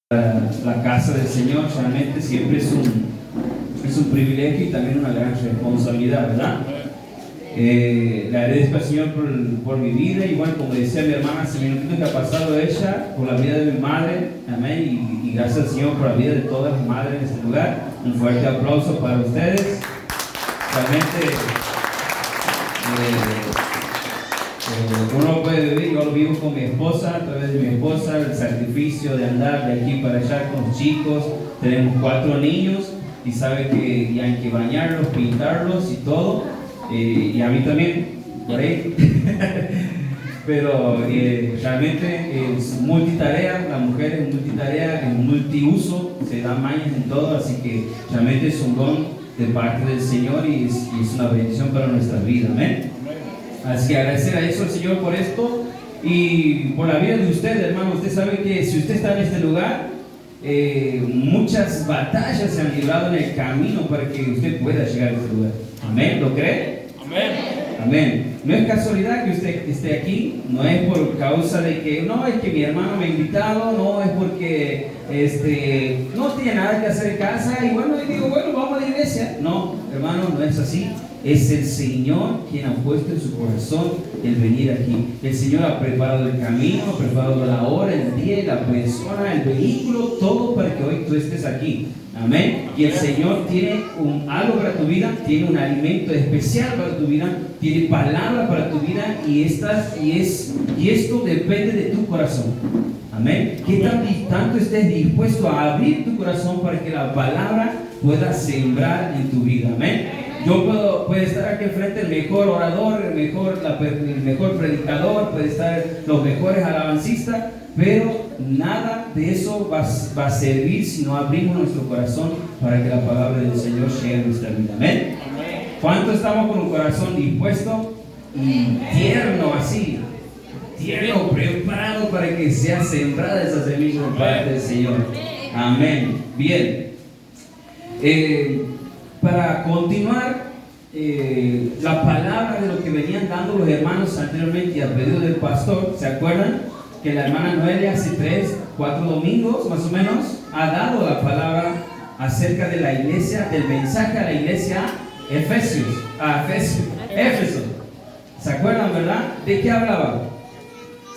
La casa del Señor realmente siempre es un privilegio y también una gran responsabilidad, ¿verdad? Le agradezco al Señor por mi vida, igual como decía mi hermana hace minutitos que ha pasado ella, por la vida de mi madre, amén, y gracias al Señor por la vida de todas las madres en este lugar. Un fuerte aplauso para ustedes. Realmente uno puede vivir, yo lo vivo con mi esposa, a través de mi esposa, el sacrificio de andar de aquí para allá con los chicos. Tenemos 4 niños y sabe que ya hay que bañarlos, pintarlos y todo, y a mí también, por ahí. Pero realmente es multitarea, la mujer es multitarea, es multiuso, se da mañas en todo, así que realmente es un don de parte del Señor y es una bendición para nuestra vida, amén. Así que agradecer a eso al Señor por esto y por la vida de usted, hermano. Usted sabe que si usted está en este lugar, muchas batallas se han librado en el camino para que usted pueda llegar a este lugar. Amén, ¿lo cree? Amén. Amén. No es casualidad que usted esté aquí, no es por causa de que, no, es que mi hermano me ha invitado, no es porque no tiene nada que hacer en casa y bueno, y digo, bueno, vamos a la iglesia. No, hermano, no es así. Es el Señor quien ha puesto en su corazón el venir aquí. El Señor ha preparado el camino, ha preparado la hora, el día, la persona, el vehículo, todo para que hoy tú estés aquí. Amén. Y el Señor tiene algo para tu vida, tiene un alimento especial para tu vida, tiene palabra para tu vida y esto depende de tu corazón. Amén. ¿Qué tanto estés dispuesto a abrir tu corazón para que la palabra pueda sembrar en tu vida? Amén. Yo puede estar aquí enfrente el mejor orador, el mejor predicador, puede estar los mejores alabancistas, pero nada de eso va a servir si no abrimos nuestro corazón para que la palabra del Señor llegue a nuestra vida. Amén. ¿Cuánto estamos con un corazón dispuesto y tierno así? Tierno, preparado para que sea sembrada esa semilla de parte del Señor. Amén. Bien. Para continuar la palabra de lo que venían dando los hermanos anteriormente y a pedido del pastor, ¿se acuerdan? Que la hermana Noelia hace 3-4 domingos más o menos ha dado la palabra acerca de la iglesia, del mensaje a la iglesia Éfeso. ¿Se acuerdan, verdad? ¿De qué hablaba?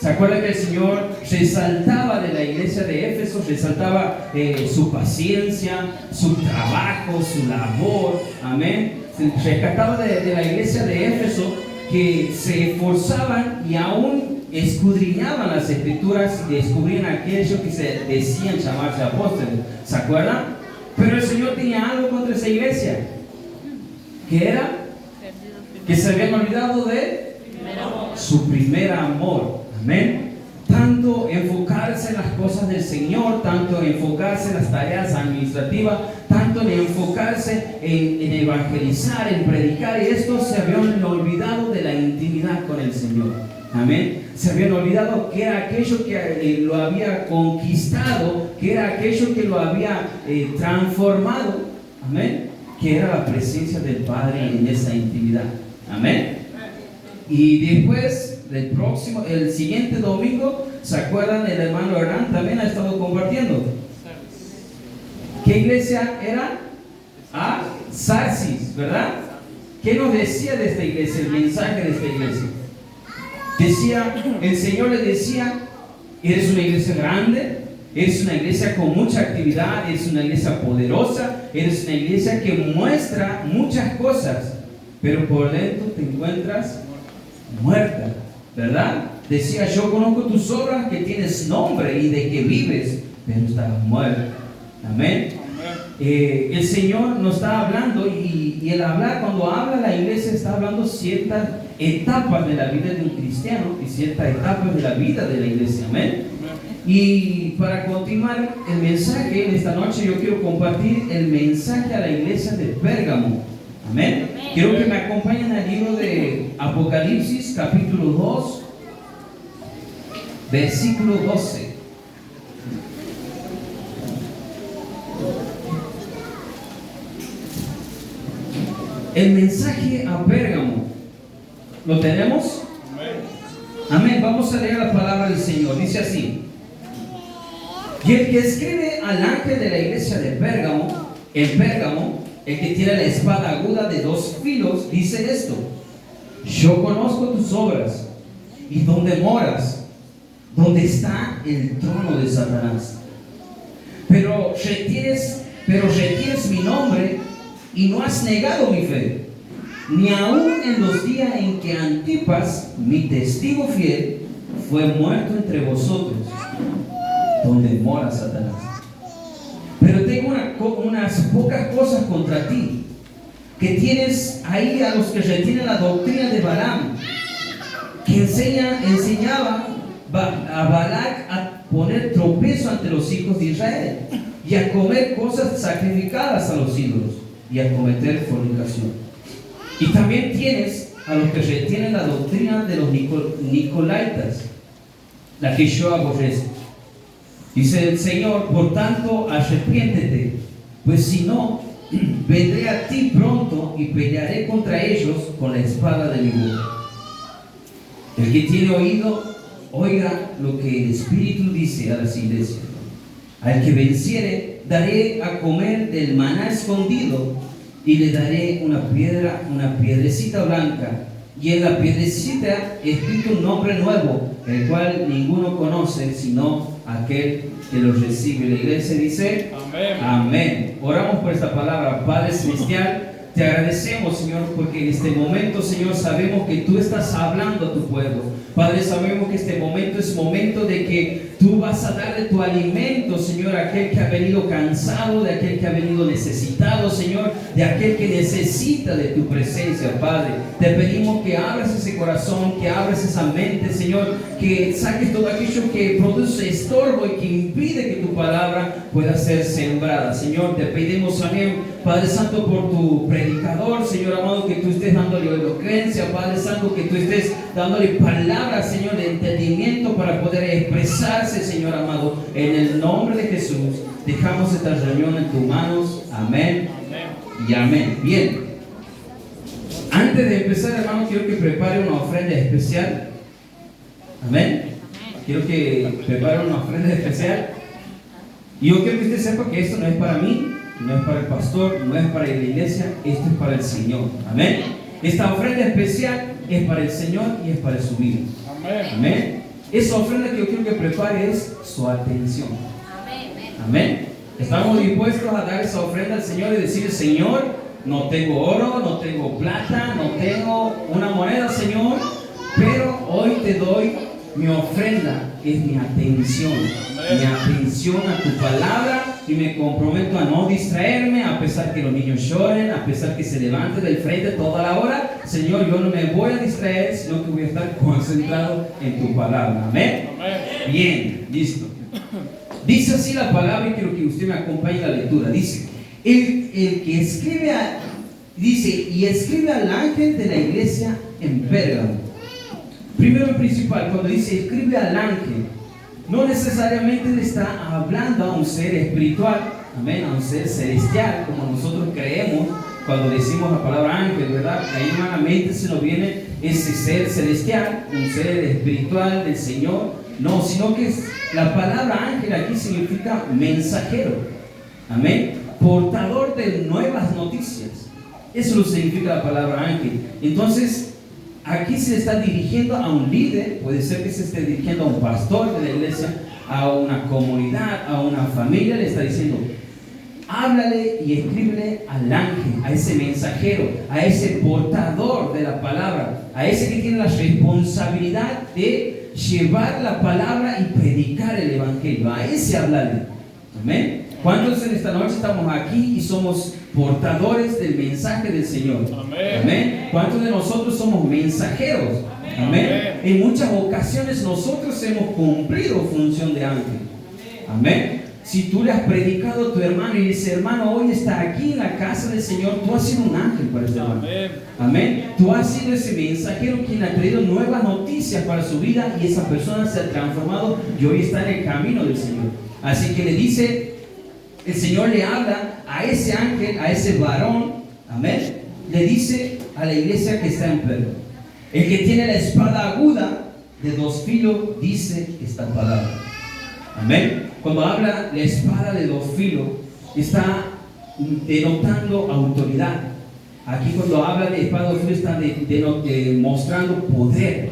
¿Se acuerdan que el Señor resaltaba de la iglesia de Éfeso, resaltaba su paciencia, su trabajo, su labor? Amén. Rescataba de la iglesia de Éfeso que se esforzaban y aún escudriñaban las escrituras y descubrían aquellos que se decían llamarse apóstoles. ¿Se acuerdan? Pero el Señor tenía algo contra esa iglesia. ¿Qué era? Que se habían olvidado de su primer amor. Amén. Tanto enfocarse en las cosas del Señor, tanto enfocarse en las tareas administrativas, tanto en enfocarse en evangelizar, en predicar, y estos se habían olvidado de la intimidad con el Señor. Amén. Se habían olvidado que era aquello que lo había conquistado, que era aquello que lo había transformado. Amén. Que era la presencia del Padre en esa intimidad. Amén. Y después el siguiente domingo, ¿se acuerdan? El hermano Hernán también ha estado compartiendo. ¿Qué iglesia era? Sarsis, ¿verdad? ¿Qué nos decía de esta iglesia? El mensaje de esta iglesia. Decía, el Señor le decía, eres una iglesia grande, eres una iglesia con mucha actividad, eres una iglesia poderosa, eres una iglesia que muestra muchas cosas, pero por dentro te encuentras muerta, ¿verdad? Decía, yo conozco tus obras, que tienes nombre y de que vives, pero estás muerta. Amén. El Señor nos está hablando y el hablar, cuando habla la iglesia, está hablando ciertas etapas de la vida de un cristiano y ciertas etapas de la vida de la iglesia. Amén. Y para continuar el mensaje en esta noche, yo quiero compartir el mensaje a la iglesia de Pérgamo. Amén. Quiero que me acompañen al libro de Apocalipsis, capítulo 2, versículo 12. El mensaje a Pérgamo. ¿Lo tenemos? Amén. Vamos a leer la palabra del Señor. Dice así: Y el que escribe al ángel de la iglesia de Pérgamo, en Pérgamo, el que tiene la espada aguda de 2 filos, dice esto: yo conozco tus obras y dónde moras, donde está el trono de Satanás. Pero retienes mi nombre y no has negado mi fe, ni aun en los días en que Antipas, mi testigo fiel, fue muerto entre vosotros, donde mora Satanás. Pero tengo unas pocas cosas contra ti, que tienes ahí a los que retienen la doctrina de Balaam, que enseñaba a Balac a poner tropiezo ante los hijos de Israel y a comer cosas sacrificadas a los ídolos y a cometer fornicación. Y también tienes a los que retienen la doctrina de los Nicolaitas, la que yo aborrezco. Dice el Señor: por tanto, arrepiéntete, pues si no, vendré a ti pronto y pelearé contra ellos con la espada de mi boca. El que tiene oído, oiga lo que el Espíritu dice a las iglesias. Al que venciere, daré a comer del maná escondido, y le daré una piedrecita blanca, y en la piedrecita escrito un nombre nuevo, el cual ninguno conoce sino aquel que lo recibe. La iglesia dice: amén. Amén. Oramos por esta palabra. Padre celestial, te agradecemos, Señor, porque en este momento, Señor, sabemos que tú estás hablando a tu pueblo. Padre, sabemos que este momento es momento de que tú vas a darle tu alimento, Señor, a aquel que ha venido cansado, de aquel que ha venido necesitado, Señor, de aquel que necesita de tu presencia, Padre. Te pedimos que abras ese corazón, que abras esa mente, Señor, que saques todo aquello que produce estorbo y que impide que tu palabra pueda ser sembrada. Señor, te pedimos, amén, Padre Santo, por tu predicador, Señor amado, que tú estés dándole elocuencia, Padre Santo, que tú estés dándole palabras, Señor, de entendimiento para poder expresarse, Señor amado. En el nombre de Jesús, dejamos esta reunión en tus manos. Amén, amén y amén. Bien, antes de empezar, hermano, quiero que prepare una ofrenda especial. Amén. Quiero que prepare una ofrenda especial. Y yo quiero que usted sepa que esto no es para mí, no es para el pastor, no es para la iglesia, esto es para el Señor. Amén. Esta ofrenda especial es para el Señor y es para su vida. Amén. Amén. Esa ofrenda que yo quiero que prepare es su atención. Amén. Estamos dispuestos a dar esa ofrenda al Señor y decir: Señor, no tengo oro, no tengo plata, no tengo una moneda, Señor, pero hoy te doy mi ofrenda, es mi atención a tu palabra, y me comprometo a no distraerme, a pesar que los niños lloren, a pesar que se levanten del frente toda la hora. Señor, yo no me voy a distraer, sino que voy a estar concentrado en tu palabra. Amén. Bien, listo. Dice así la palabra, y quiero que usted me acompañe en la lectura. Dice: el que escribe y escribe al ángel de la iglesia en Pérgamo. Primero y principal, cuando dice escribe al ángel, no necesariamente le está hablando a un ser espiritual, amén, a un ser celestial, como nosotros creemos cuando decimos la palabra ángel, ¿verdad? Ahí humanamente se nos viene ese ser celestial, un ser espiritual del Señor. No, sino que la palabra ángel aquí significa mensajero, amén, portador de nuevas noticias. Eso lo significa la palabra ángel. Entonces, aquí se está dirigiendo a un líder, puede ser que se esté dirigiendo a un pastor de la iglesia, a una comunidad, a una familia. Le está diciendo: háblale y escríbele al ángel, a ese mensajero, a ese portador de la palabra, a ese que tiene la responsabilidad de llevar la palabra y predicar el evangelio. A ese hablarle. Amén. ¿Cuántos en esta noche estamos aquí y somos portadores del mensaje del Señor? Amén. Amén. ¿Cuántos de nosotros somos mensajeros? Amén. Amén. En muchas ocasiones nosotros hemos cumplido función de ángel. Amén. Si tú le has predicado a tu hermano y dices: hermano, hoy está aquí en la casa del Señor, tú has sido un ángel para este hermano. Amén. Amén. Tú has sido ese mensajero quien ha traído nuevas noticias para su vida, y esa persona se ha transformado y hoy está en el camino del Señor. Así que le dice, el Señor le habla a ese ángel, a ese varón, amén, le dice a la iglesia que está en Pérgamo. El que tiene la espada aguda de 2 filos dice esta palabra. Amén. Cuando habla la espada de dos filos, está denotando autoridad. Aquí cuando habla de espada de dos filos está mostrando poder,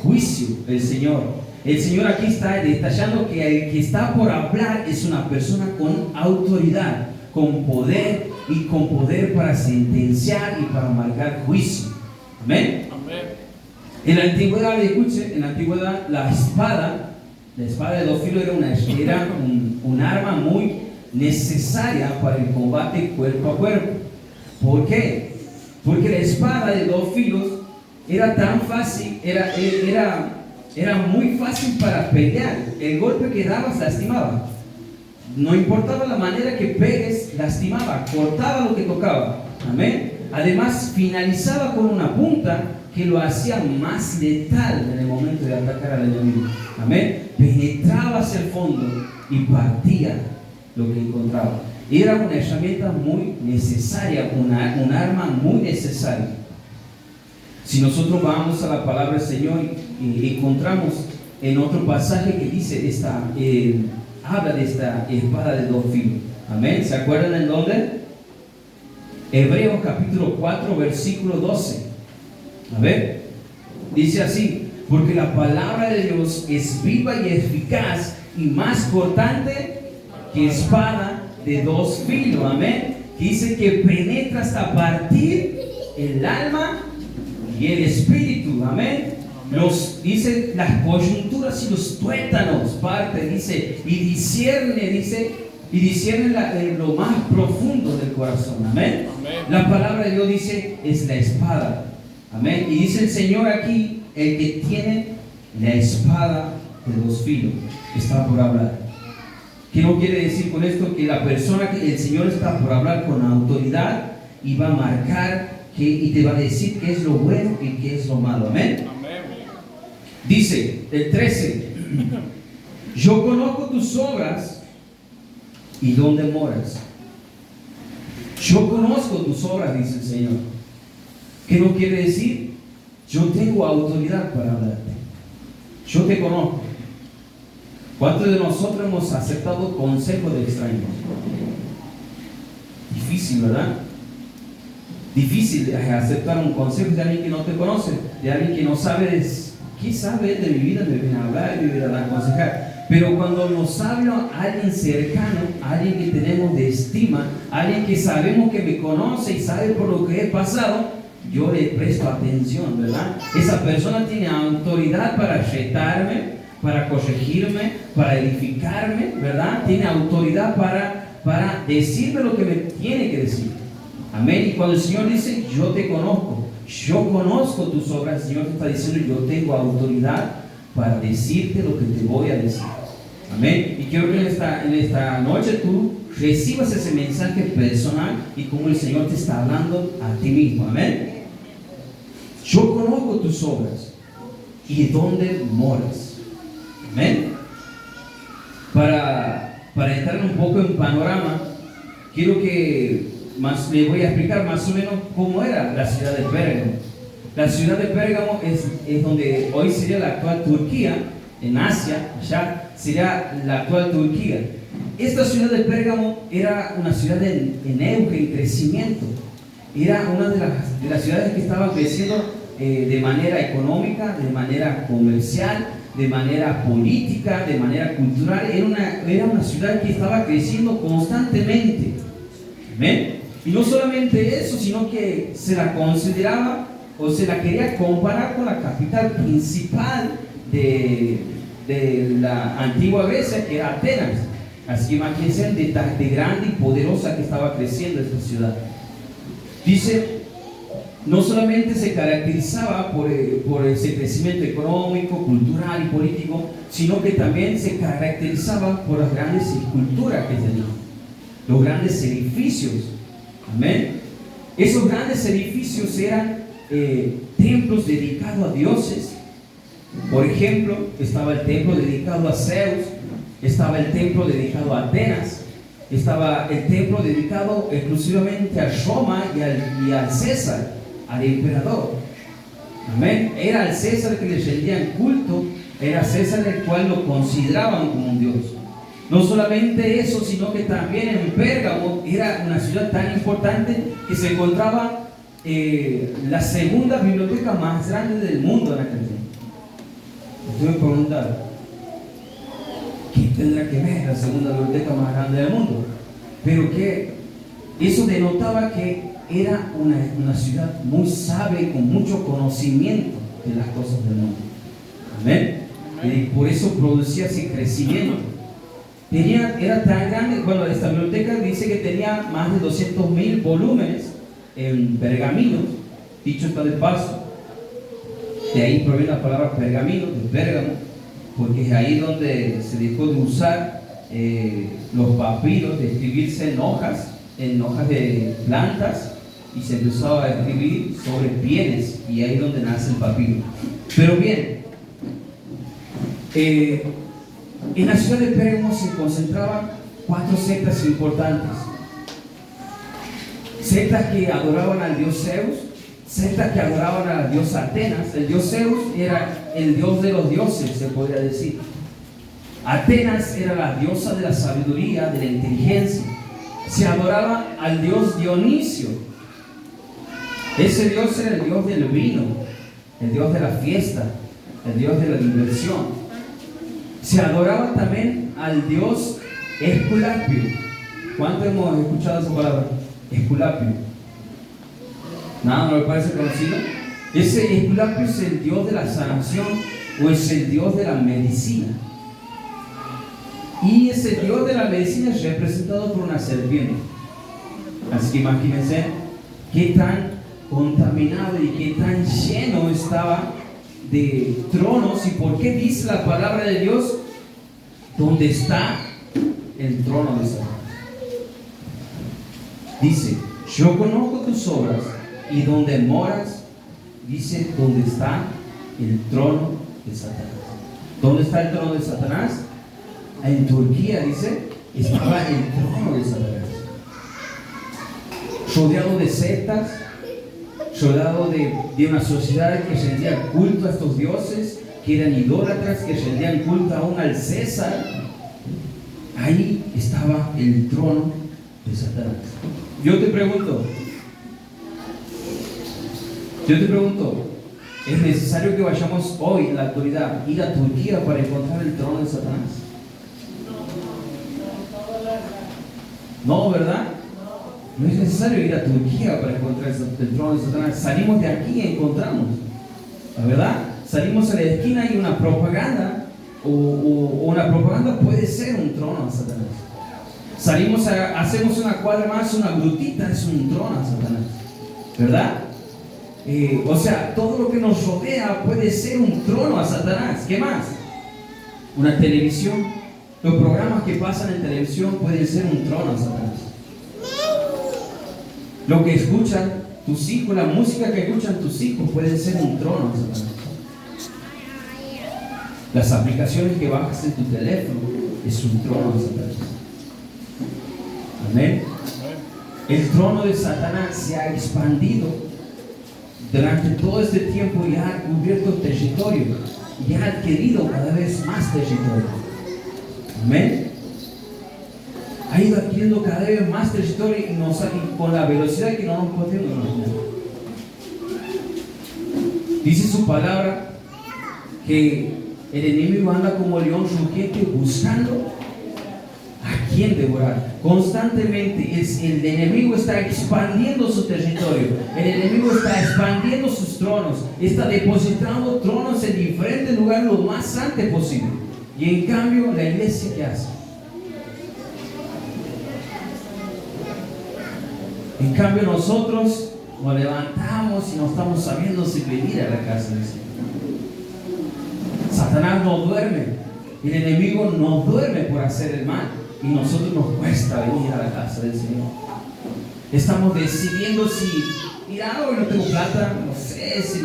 juicio del Señor. El Señor aquí está detallando que el que está por hablar es una persona con autoridad, con poder y con poder para sentenciar y para marcar juicio. Amén. En la antigüedad, escuche, en la antigüedad la espada de dos filos era un arma muy necesaria para el combate cuerpo a cuerpo. ¿Por qué? Porque la espada de dos filos era tan fácil, era muy fácil para pelear. El golpe que dabas lastimaba. No importaba la manera que pegues, lastimaba, cortaba lo que tocaba. Amén. Además, finalizaba con una punta que lo hacía más letal en el momento de atacar al enemigo. Amén. Penetraba hacia el fondo y partía lo que encontraba. Era una herramienta muy necesaria, un arma muy necesaria. Si nosotros vamos a la palabra del Señor y encontramos en otro pasaje que dice habla de esta espada de dos filos. Amén. ¿Se acuerdan en dónde? Hebreos capítulo 4 versículo 12. A ver, dice así: porque la palabra de Dios es viva y eficaz y más cortante que espada de dos filos. Amén. Dice que penetra hasta partir el alma y el espíritu. Amén. Dice las coyunturas y los tuétanos parte, dice, y discierne lo más profundo del corazón. Amén. La palabra de Dios dice es la espada. Amén. Y dice el Señor aquí, el que tiene la espada de dos filos está por hablar. ¿Qué no quiere decir con esto? Que la persona que el Señor está por hablar con autoridad y va a marcar y te va a decir qué es lo bueno y qué es lo malo. Amén. Dice el 13: yo conozco tus obras y dónde moras. Yo conozco tus obras, dice el Señor. ¿Qué no quiere decir? Yo tengo autoridad para hablarte. Yo te conozco. ¿Cuántos de nosotros hemos aceptado consejos de extraños? Difícil, ¿verdad? Difícil aceptar un consejo de alguien que no te conoce, de alguien que no sabes qué sabe de mi vida, me viene a hablar, me viene a aconsejar. Pero cuando nos habla alguien cercano, alguien que tenemos de estima, alguien que sabemos que me conoce y sabe por lo que he pasado, yo le presto atención, ¿verdad? Esa persona tiene autoridad para retarme, para corregirme, para edificarme, ¿verdad? Tiene autoridad para decirme lo que me tiene que decir. Amén. Y cuando el Señor dice, yo te conozco, yo conozco tus obras, el Señor te está diciendo, yo tengo autoridad para decirte lo que te voy a decir. Amén. Y quiero que en esta noche tú recibas ese mensaje personal y como el Señor te está hablando a ti mismo. Amén. Yo conozco tus obras y dónde moras. Amén. Para entrar un poco en panorama, quiero que le voy a explicar más o menos cómo era la ciudad de Pérgamo. La ciudad de Pérgamo es donde hoy sería la actual Turquía, en Asia, allá sería la actual Turquía. Esta ciudad de Pérgamo era una ciudad en auge, en crecimiento. Era una de las ciudades que estaba creciendo de manera económica, de manera comercial, de manera política, de manera cultural. Era una ciudad que estaba creciendo constantemente. ¿Ven? Y no solamente eso, sino que se la consideraba o se la quería comparar con la capital principal de la antigua Grecia, que era Atenas. Así que imagínense de grande y poderosa que estaba creciendo esta ciudad. Dice, no solamente se caracterizaba por ese crecimiento económico, cultural y político, sino que también se caracterizaba por las grandes esculturas que tenía, los grandes edificios. Amén. Esos grandes edificios eran templos dedicados a dioses. Por ejemplo, estaba el templo dedicado a Zeus, estaba el templo dedicado a Atenas, estaba el templo dedicado exclusivamente a Roma y al César, al emperador. Amén. Era al César que le rendían culto, era César el cual lo consideraban como un dios. No solamente eso, sino que también en Pérgamo era una ciudad tan importante que se encontraba la segunda biblioteca más grande del mundo en aquel tiempo. Usted me pregunta, ¿qué tendrá que ver la segunda biblioteca más grande del mundo? Pero que eso denotaba que era una ciudad muy sabia y con mucho conocimiento de las cosas del mundo. Amén. Y por eso producía ese crecimiento. Era tan grande, bueno, esta biblioteca dice que tenía más de 200.000 volúmenes en pergaminos, dicho está de paso. De ahí proviene la palabra pergamino, de Pérgamo, porque es ahí donde se dejó de usar los papiros, de escribirse en hojas de plantas, y se empezó a escribir sobre pieles, y ahí es donde nace el papiro. Pero bien, en la ciudad de Pérgamo se concentraban 4 sectas importantes. Sectas que adoraban al dios Zeus, sectas que adoraban a la diosa Atenas. El dios Zeus era el dios de los dioses, se podría decir. Atenas era la diosa de la sabiduría, de la inteligencia. Se adoraba al dios Dionisio. Ese dios era el dios del vino, el dios de la fiesta, el dios de la diversión. Se adoraba también al dios Esculapio. ¿Cuánto hemos escuchado esa palabra? Esculapio. ¿Nada no le parece conocido? Ese Esculapio es el dios de la sanación o es el dios de la medicina. Y ese dios de la medicina es representado por una serpiente. Así que imagínense qué tan contaminado y qué tan lleno estaba de tronos. ¿Y por qué dice la palabra de Dios? ¿Dónde está el trono de Satanás? Dice, yo conozco tus obras y donde moras, dice, ¿dónde está el trono de Satanás? ¿Dónde está el trono de Satanás? En Turquía, dice, estaba el trono de Satanás. Rodeado de sectas, rodeado de una sociedad que rendía culto a estos dioses, que eran idólatras, que rendían culto aún al César. Ahí estaba el trono de Satanás. Yo te pregunto, ¿es necesario que vayamos hoy en la actualidad ir a Turquía para encontrar el trono de Satanás? No, ¿verdad? No es necesario ir a Turquía para encontrar el trono de Satanás. Salimos de aquí y encontramos, ¿verdad? Salimos a la esquina y una propaganda o una propaganda puede ser un trono a Satanás. Salimos hacemos una cuadra más, una grutita es un trono a Satanás, ¿verdad? O sea, todo lo que nos rodea puede ser un trono a Satanás. ¿Qué más? Una televisión, los programas que pasan en televisión pueden ser un trono a Satanás. Lo que escuchan tus hijos, la música que escuchan tus hijos puede ser un trono a Satanás. Las aplicaciones que bajas en tu teléfono es un trono a Satanás. Amén. El trono de Satanás se ha expandido durante todo este tiempo y ha cubierto territorio y ha adquirido cada vez más territorio. Amén. Ha ido adquiriendo cada vez más territorio y con la velocidad que no nos podemos imaginar. Dice su palabra que el enemigo anda como león rugiente buscando a quién devorar. Constantemente el enemigo está expandiendo su territorio, el enemigo está expandiendo sus tronos, está depositando tronos en diferentes lugares lo más antes posible. Y en cambio, la iglesia, ¿qué hace? En cambio, nosotros nos levantamos y no estamos sabiendo si venir a la casa del Señor. Satanás no duerme, el enemigo no duerme por hacer el mal. Y nosotros nos cuesta venir a la casa del Señor. Estamos decidiendo si, mira, hoy no tengo plata, no sé si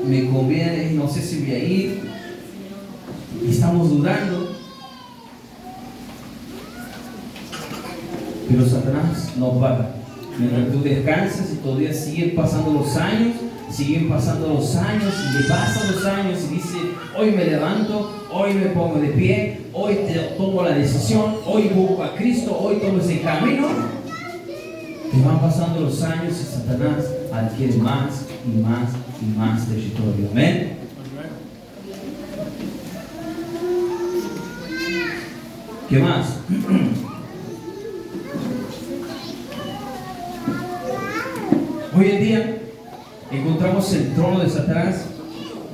me conviene, no sé si voy a ir. Y estamos dudando. Pero Satanás no para. Mientras tú descansas y todavía siguen pasando los años, siguen pasando los años, y le pasan los años y dice, hoy me levanto, hoy me pongo de pie, hoy tomo la decisión, hoy busco a Cristo, hoy tomo ese camino. Y van pasando los años y Satanás adquiere más y más y más territorio. Amén. ¿Qué más? Hoy en día encontramos el trono de Satanás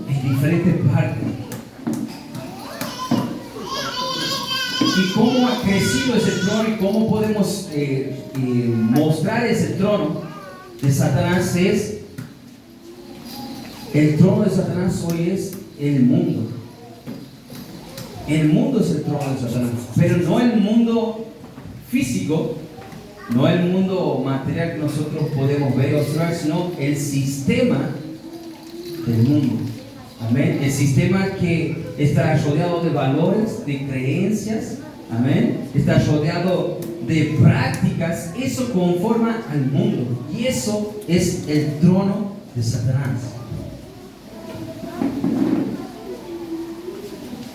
en diferentes partes. Y cómo ha crecido ese trono y cómo podemos mostrar ese trono de Satanás es, el trono de Satanás hoy es el mundo. El mundo es el trono de Satanás, pero no el mundo físico, no el mundo material que nosotros podemos ver o observar, sino el sistema del mundo. Amén. El sistema que está rodeado de valores, de creencias. Amén. Está rodeado de prácticas. Eso conforma al mundo. Y eso es el trono de Satanás.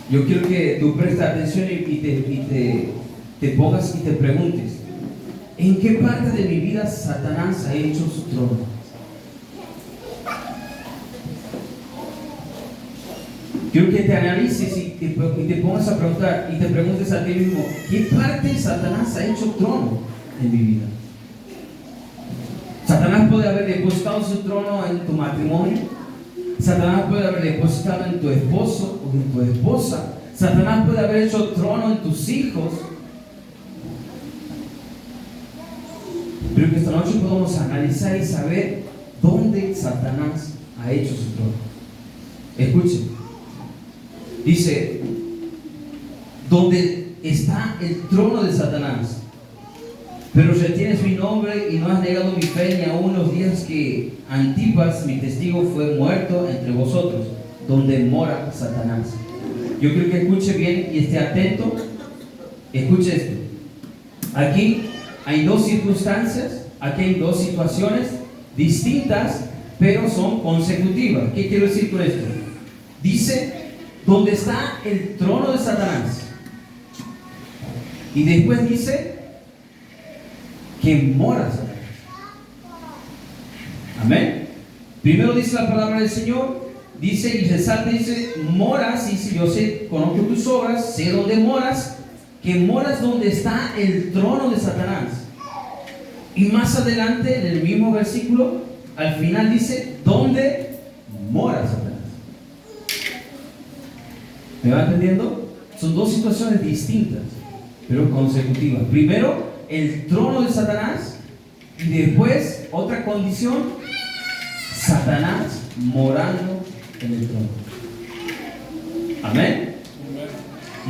Yo quiero que tú prestes atención y te pongas y te preguntes, ¿en qué parte de mi vida Satanás ha hecho su trono? Quiero que te analices y te pongas a preguntar y te preguntes a ti mismo, ¿qué parte de Satanás ha hecho trono en mi vida? Satanás puede haber depositado su trono en tu matrimonio. Satanás puede haber depositado en tu esposo o en tu esposa. Satanás puede haber hecho trono en tus hijos. Pero que esta noche podamos analizar y saber dónde Satanás ha hecho su trono. Escuchen. Dice, donde está el trono de Satanás, pero retienes mi nombre y no has negado mi fe ni aún los días que Antipas, mi testigo, fue muerto entre vosotros, donde mora Satanás. Yo creo que escuche bien y esté atento. Escuche esto. Aquí hay dos circunstancias, aquí hay dos situaciones distintas, pero son consecutivas. ¿Qué quiero decir con esto? Dice, donde está el trono de Satanás. Y después dice que mora Satanás. Amén. Primero dice la palabra del Señor, dice y resalta, dice, moras, y si yo sé, conozco tus obras, sé dónde moras, que moras donde está el trono de Satanás. Y más adelante, en el mismo versículo, al final dice, ¿dónde mora Satanás? ¿Me va entendiendo? Son dos situaciones distintas, pero consecutivas. Primero, el trono de Satanás, y después, otra condición, Satanás morando en el trono. Amén.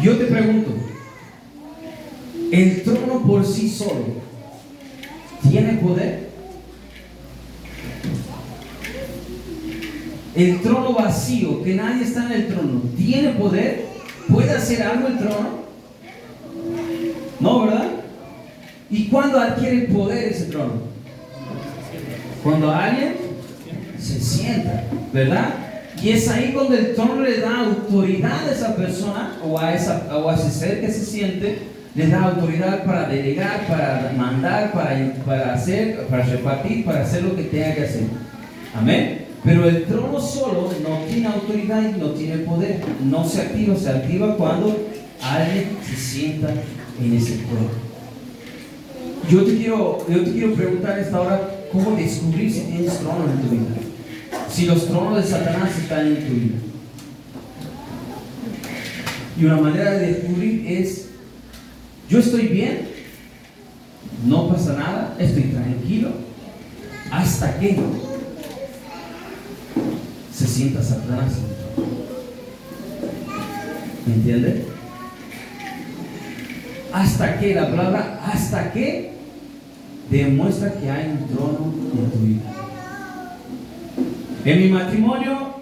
Yo te pregunto, ¿el trono por sí solo tiene poder? El trono vacío, que nadie está en el trono, ¿tiene poder? ¿Puede hacer algo el trono? No, ¿verdad? ¿Y cuándo adquiere poder ese trono? Cuando alguien se sienta, ¿verdad? Y es ahí donde el trono le da autoridad a esa persona o a ese ser que se siente, le da autoridad para delegar, para mandar, para hacer, para repartir, para hacer lo que tenga que hacer. Amén. Pero el trono solo no tiene autoridad y no tiene poder. No se activa cuando alguien se sienta en ese trono. Yo te quiero preguntar esta hora, ¿cómo descubrir si tienes trono en tu vida? Si los tronos de Satanás están en tu vida. Y una manera de descubrir es, yo estoy bien, no pasa nada, estoy tranquilo, hasta que se sienta Satanás. ¿Me entiende? Hasta que, la palabra hasta que demuestra que hay un trono en tu vida. En mi matrimonio,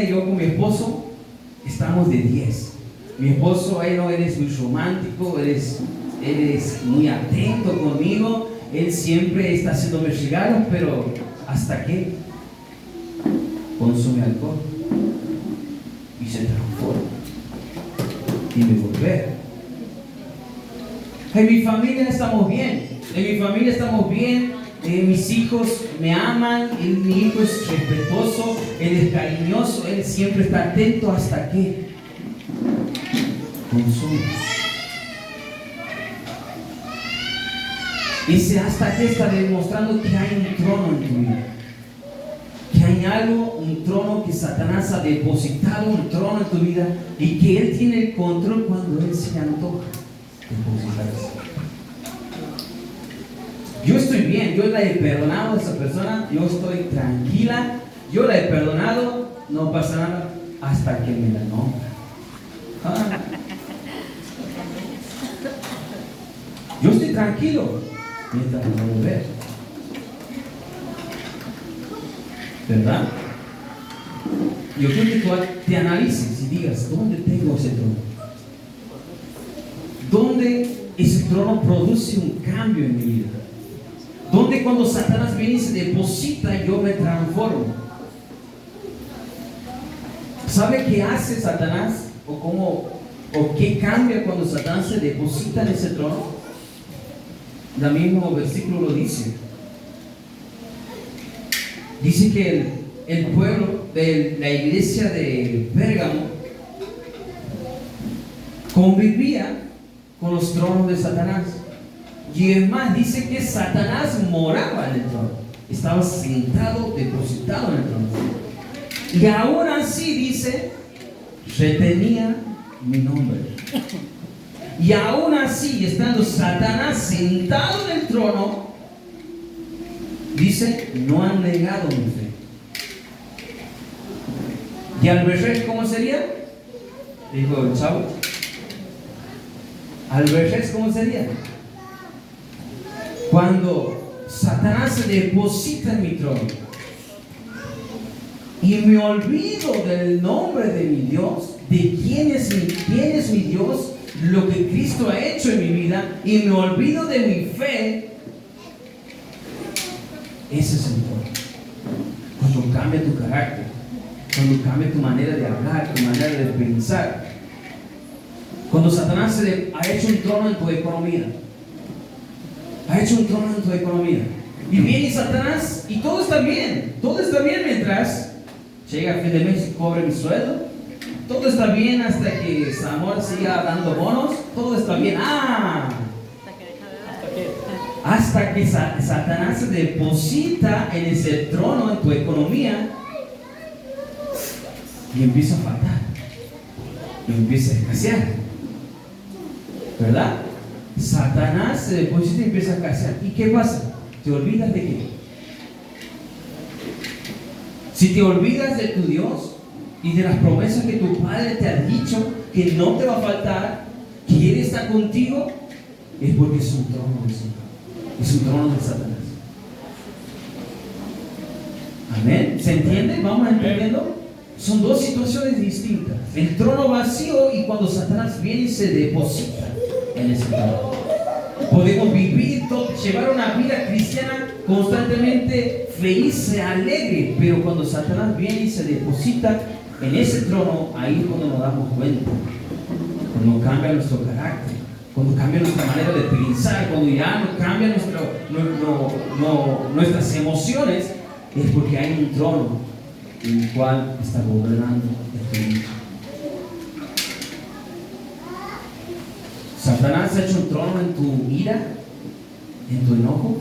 yo con mi esposo estamos de 10. Mi esposo, no eres muy romántico, eres muy atento conmigo, él siempre está haciéndome regalos, pero ¿hasta qué? consume alcohol y se transforma y me volver. En mi familia estamos bien, mis hijos me aman, mi hijo es respetuoso, él es cariñoso, él siempre está atento hasta que consume. Ese hasta que está demostrando que hay un trono en tu vida. Que hay algo, un trono que Satanás ha depositado, un trono en tu vida, y que él tiene el control cuando él se antoja depositarse. Yo estoy bien, yo la he perdonado a esa persona, yo estoy tranquila, yo la he perdonado, no pasa nada hasta que me la nombra. Yo estoy tranquilo mientras no lo veo. ¿Verdad? Yo quiero que tú te analices y digas, ¿dónde tengo ese trono? ¿Dónde ese trono produce un cambio en mi vida? ¿Dónde cuando Satanás viene y se deposita yo me transformo? ¿Sabe qué hace Satanás? ¿O qué cambia cuando Satanás se deposita en ese trono? El mismo versículo lo dice. Dice que el pueblo de la iglesia de Pérgamo convivía con los tronos de Satanás. Y es más, dice que Satanás moraba en el trono. Estaba sentado, depositado en el trono. Y aún así dice, retenía mi nombre. Y aún así, estando Satanás sentado en el trono, dice, no han negado mi fe. ¿Y al revés cómo sería? Dijo el chavo. Al revés cómo sería. Cuando Satanás se deposita en mi trono y me olvido del nombre de mi Dios, de quién es mi Dios, lo que Cristo ha hecho en mi vida, y me olvido de mi fe, ese es el trono. Cuando cambia tu carácter, cuando cambia tu manera de hablar, tu manera de pensar, cuando Satanás ha hecho un trono en tu economía, y viene Satanás y todo está bien mientras llega a fin de mes y cobre mi sueldo, todo está bien hasta que Samuel siga dando bonos, todo está bien, hasta que Satanás se deposita en ese trono, en tu economía, y empieza a faltar, y empieza a escasear, ¿verdad? Satanás se deposita y empieza a escasear. ¿Y qué pasa? ¿Te olvidas de qué? Si te olvidas de tu Dios y de las promesas que tu Padre te ha dicho, que no te va a faltar, que Él está contigo, es porque es un trono de Satanás. Es un trono de Satanás. Amén. ¿Se entiende? ¿Vamos entendiendo? Son dos situaciones distintas. El trono vacío y cuando Satanás viene y se deposita en ese trono. Podemos vivir, llevar una vida cristiana constantemente feliz, alegre, pero cuando Satanás viene y se deposita en ese trono, ahí es cuando nos damos cuenta, cuando cambia nuestro carácter, cuando cambia nuestra manera de pensar, cuando ya no cambia nuestras emociones, es porque hay un trono en el cual está gobernando este mundo. Satanás ha hecho un trono en tu ira, en tu enojo.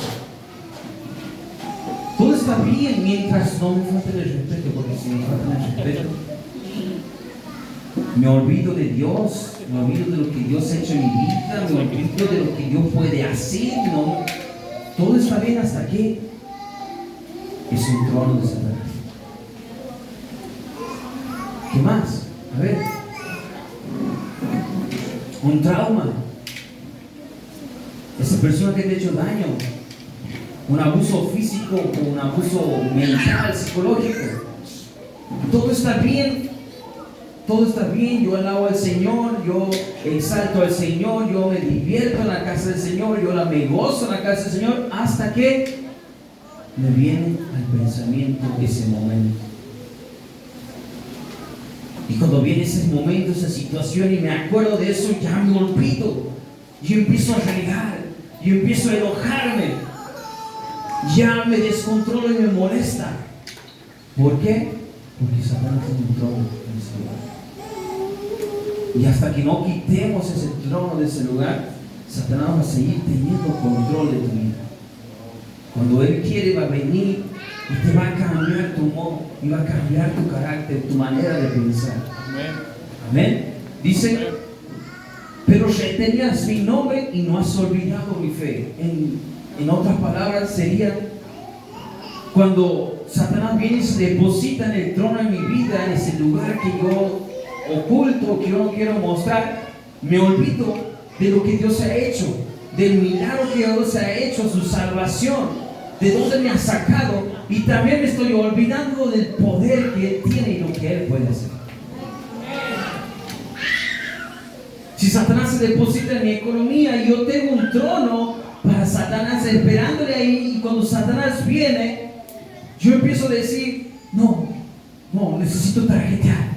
Todo está bien mientras no me falten el respeto, porque si me faltan el respeto, me olvido de Dios, me olvido de lo que Dios ha hecho en mi vida, me olvido de lo que Dios puede hacer. No, todo está bien hasta que es un trono de Satanás. ¿Qué más? A ver. Un trauma. Esa persona que te ha hecho daño. Un abuso físico o un abuso mental, psicológico. Todo está bien. Todo está bien. Yo alabo al Señor. Yo exalto al Señor. Yo me divierto en la casa del Señor. Yo me gozo en la casa del Señor. Hasta que me viene al pensamiento ese momento. Y cuando viene ese momento, esa situación, y me acuerdo de eso, ya me olvido. Yo empiezo a renegar, yo empiezo a enojarme. Ya me descontrolo y me molesta. ¿Por qué? Porque Satanás tiene un trono en ese lugar. Y hasta que no quitemos ese trono de ese lugar, Satanás va a seguir teniendo control de tu vida. Cuando Él quiere, va a venir y te va a cambiar tu modo, y va a cambiar tu carácter, tu manera de pensar. Amén. Amén. Dice, pero retenías mi nombre y no has olvidado mi fe. En otras palabras sería, cuando Satanás viene y se deposita en el trono de mi vida, en ese lugar que yo oculto, que yo no quiero mostrar, me olvido de lo que Dios ha hecho, del milagro que Dios ha hecho, su salvación, de dónde me ha sacado, y también me estoy olvidando del poder que Él tiene y lo que Él puede hacer. Si Satanás se deposita en mi economía y yo tengo un trono para Satanás esperándole ahí, y cuando Satanás viene, yo empiezo a decir, no, necesito tarjetear,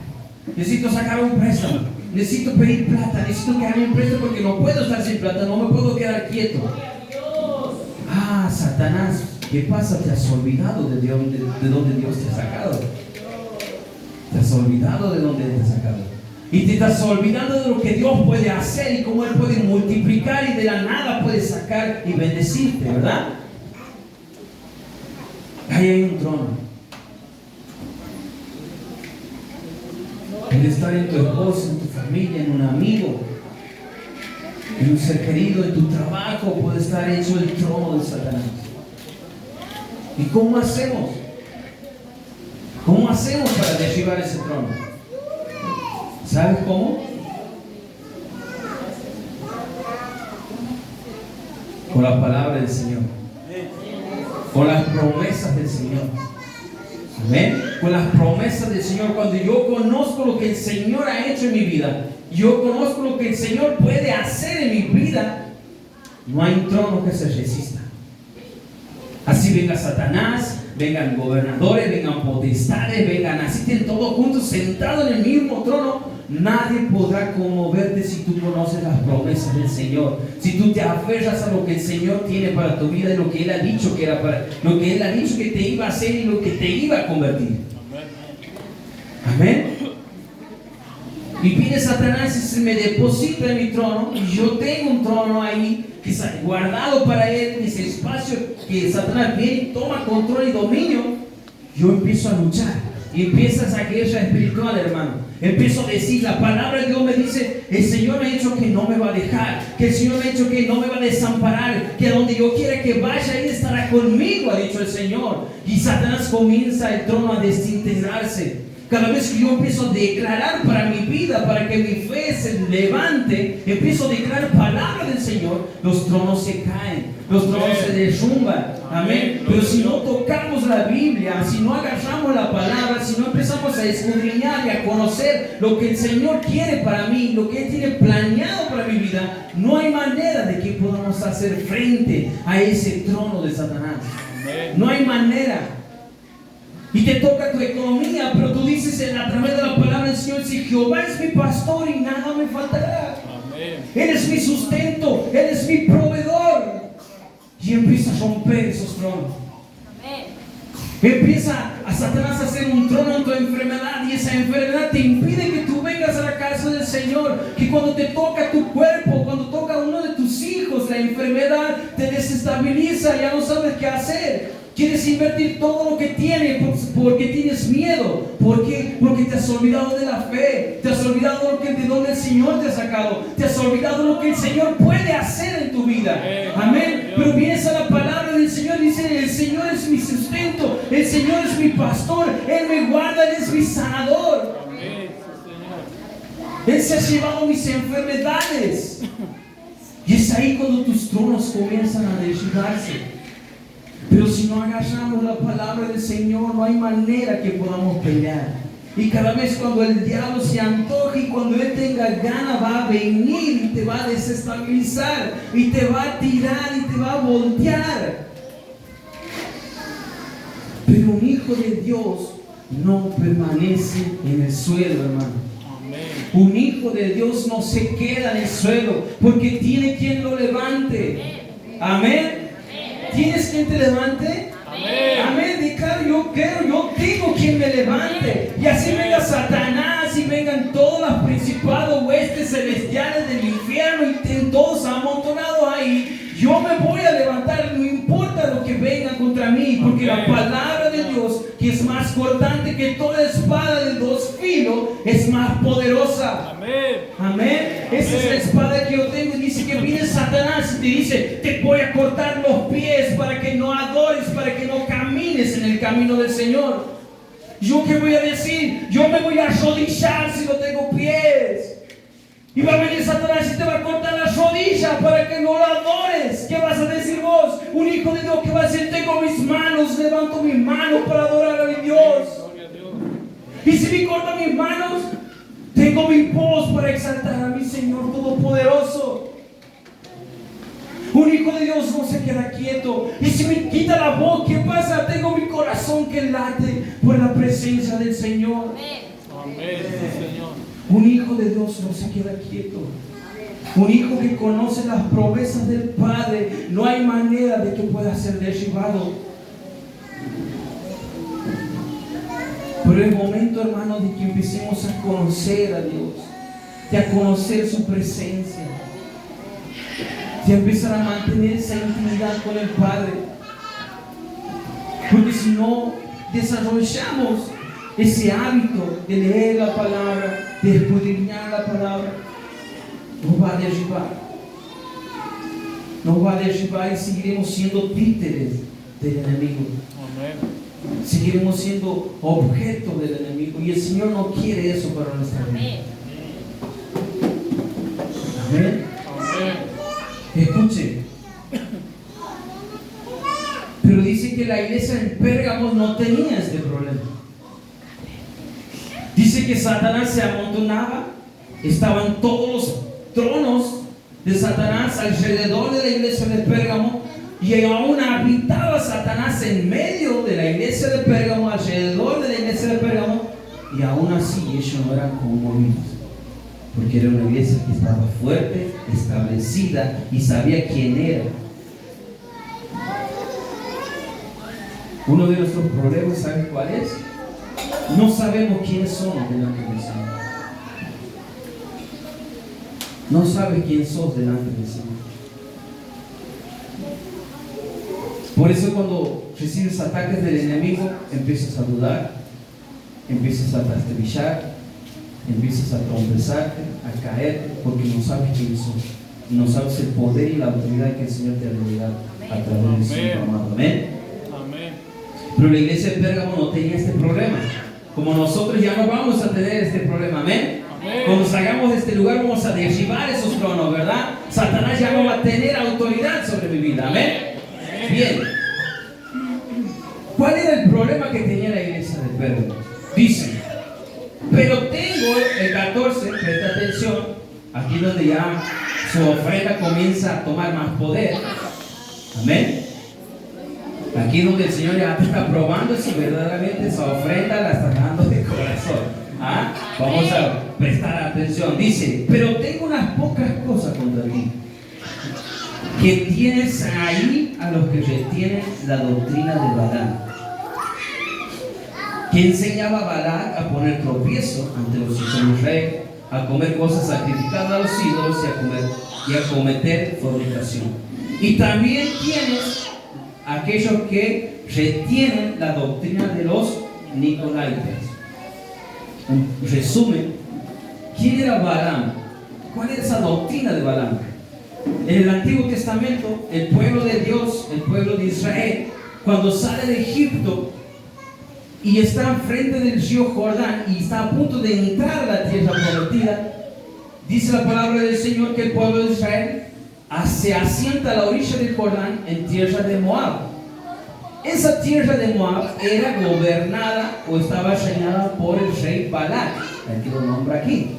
necesito sacar un préstamo, necesito pedir plata, necesito que alguien preste porque no puedo estar sin plata, no me puedo quedar quieto. Ah, Satanás, ¿qué pasa? Te has olvidado de dónde Dios te ha sacado. Te has olvidado de dónde te ha sacado. Y te estás olvidando de lo que Dios puede hacer y cómo Él puede multiplicar y de la nada puede sacar y bendecirte, ¿verdad? Ahí hay un trono. Puede estar en tu esposa, en tu familia, en un amigo, en un ser querido, en tu trabajo, puede estar hecho el trono de Satanás. ¿Y cómo hacemos? ¿Cómo hacemos para derribar ese trono? ¿Sabes cómo? Con la palabra del Señor, con las promesas del Señor. Amén. Con las promesas del Señor. Cuando yo conozco lo que el Señor ha hecho en mi vida, yo conozco lo que el Señor puede hacer en mi vida, no hay un trono que se resista. Así venga Satanás, vengan gobernadores, vengan potestades, vengan así, estén todos juntos sentados en el mismo trono, nadie podrá conmoverte si tú conoces las promesas del Señor, si tú te aferras a lo que el Señor tiene para tu vida y lo que Él ha dicho que era para, lo que Él ha dicho que te iba a hacer y lo que te iba a convertir. Amén. Y viene Satanás y se me deposita en mi trono, y yo tengo un trono ahí que está guardado para Él, en ese espacio que Satanás viene y toma control y dominio. Yo empiezo a luchar y empieza esa guerra espiritual, hermano. Empiezo a decir, la palabra de Dios me dice, el Señor me ha dicho que no me va a dejar, que el Señor me ha dicho que no me va a desamparar, que a donde yo quiera que vaya, Él estará conmigo, ha dicho el Señor. Y Satanás comienza el trono a desintegrarse. Cada vez que yo empiezo a declarar para mi vida, para que mi fe se levante, empiezo a declarar palabra del Señor, los tronos se caen, los tronos se derrumban. Amén. Pero si no tocamos la Biblia, si no agarramos la palabra, si no empezamos a escudriñar y a conocer lo que el Señor quiere para mí, lo que Él tiene planeado para mi vida, no hay manera de que podamos hacer frente a ese trono de Satanás. No hay manera. Y te toca tu economía, pero tú dices a través de la palabra del Señor, si Jehová es mi pastor y nada me faltará. Amén. Él es mi sustento, Él es mi proveedor. Y empieza a romper esos tronos. Amén. Empieza a Satanás a hacer un trono en tu enfermedad, y esa enfermedad te impide que tú vengas a la casa del Señor. Que cuando te toca tu cuerpo, cuando toca uno de tus hijos, la enfermedad te desestabiliza, ya no sabes qué hacer. Quieres invertir todo lo que tienes porque tienes miedo. ¿Por qué? Porque te has olvidado de la fe. Te has olvidado de donde el Señor te ha sacado. Te has olvidado lo que el Señor puede hacer en tu vida. Amén. Pero vienes a la palabra del Señor y dice, el Señor es mi sustento, el Señor es mi pastor, Él me guarda, Él es mi sanador. Él se ha llevado mis enfermedades. Y es ahí cuando tus tronos comienzan a derribarse. Pero si no agarramos la palabra del Señor, no hay manera que podamos pelear. Y cada vez cuando el diablo se antoje y cuando él tenga gana, va a venir y te va a desestabilizar y te va a tirar y te va a voltear. Pero un hijo de Dios no permanece en el suelo, hermano. Un hijo de Dios no se queda en el suelo porque tiene quien lo levante. Amén. ¿Tienes quien te levante? Amén. Declaro, yo creo, yo tengo quien me levante. Y así venga Satanás y vengan todos los principados, huestes celestiales del infierno y estén todos amontonados ahí. Yo me voy a levantar, no importa lo que venga contra mí, porque la palabra de Dios, que es más cortante que toda espada de dos filos, es más poderosa. Amén. Amén. Esa es la espada que yo tengo. Dice que viene Satanás y te dice: te voy a cortar los pies para que no adores, para que no camines en el camino del Señor. ¿Yo qué voy a decir? Yo me voy a arrodillar si no tengo pies. Y va a venir Satanás y te va a cortar las rodillas para que no lo adores. ¿Qué vas a decir vos? Un hijo de Dios que va a decir: tengo mis manos, levanto mis manos para adorar a mi Dios. Y si me corta mis manos, tengo mi voz para exaltar a mi Señor Todopoderoso. Un hijo de Dios no se queda quieto. Y si me quita la voz, ¿qué pasa? Tengo mi corazón que late por la presencia del Señor. Amén, Señor. Un hijo de Dios no se queda quieto. Un hijo que conoce las promesas del Padre, no hay manera de que pueda ser derribado. Pero es momento, hermano, de que empecemos a conocer a Dios, de a conocer su presencia, de empezar a mantener esa intimidad con el Padre. Porque si no desarrollamos ese hábito de leer la palabra, de escudriñar la palabra, nos va a derribar. Nos va a derribar y seguiremos siendo títeres del enemigo. Amén. Seguiremos siendo objeto del enemigo. Y el Señor no quiere eso para nuestra vida. Amén. Amén. Escuche. Pero dice que la iglesia en Pérgamo no tenía este problema. Dice que Satanás se amontonaba, estaban todos los tronos de Satanás alrededor de la iglesia de Pérgamo, y aún habitaba Satanás en medio de la iglesia de Pérgamo, alrededor de la iglesia de Pérgamo, y aún así ellos no eran conmovidos, porque era una iglesia que estaba fuerte, establecida y sabía quién era. Uno de nuestros problemas, ¿saben cuál es? No sabemos quiénes somos delante del Señor. No sabes quién sos delante del Señor. Por eso cuando recibes ataques del enemigo, empiezas a dudar, empiezas a trastabillar, empiezas a trompezarte, a caer, porque no sabes quién sos. No sabes el poder y la autoridad que el Señor te ha revelado a través de su amado. Amén. Pero la iglesia de Pérgamo no tenía este problema. Como nosotros ya no vamos a tener este problema. Amén. Cuando salgamos de este lugar vamos a derribar esos tronos, ¿verdad? Satanás ya no va a tener autoridad sobre mi vida. Amén. Bien. ¿Cuál era el problema que tenía la iglesia de Pérgamo? Dice: pero tengo el 14, presta atención, aquí donde ya su ofrenda comienza a tomar más poder. Amén. Aquí donde el Señor ya te está probando si verdaderamente esa ofrenda la está dando de corazón. ¿Ah? Vamos a prestar atención. Dice: pero tengo unas pocas cosas contra ti, que tienes ahí a los que retienen la doctrina de Balaam, que enseñaba a Balac a poner tropiezo ante los hijos del rey, a comer cosas sacrificadas a los ídolos y a cometer fornicación. Y también tienes aquellos que retienen la doctrina de los Nicolaitas. Un resumen: ¿quién era Balaam? ¿Cuál era esa doctrina de Balaam? En el Antiguo Testamento, el pueblo de Dios, el pueblo de Israel, cuando sale de Egipto y está frente del río Jordán y está a punto de entrar a la tierra prometida, dice la palabra del Señor que el pueblo de Israel se asienta a la orilla del Jordán en tierra de Moab. Esa tierra de Moab era gobernada o estaba reinada por el rey Balac, el que lo nombra aquí.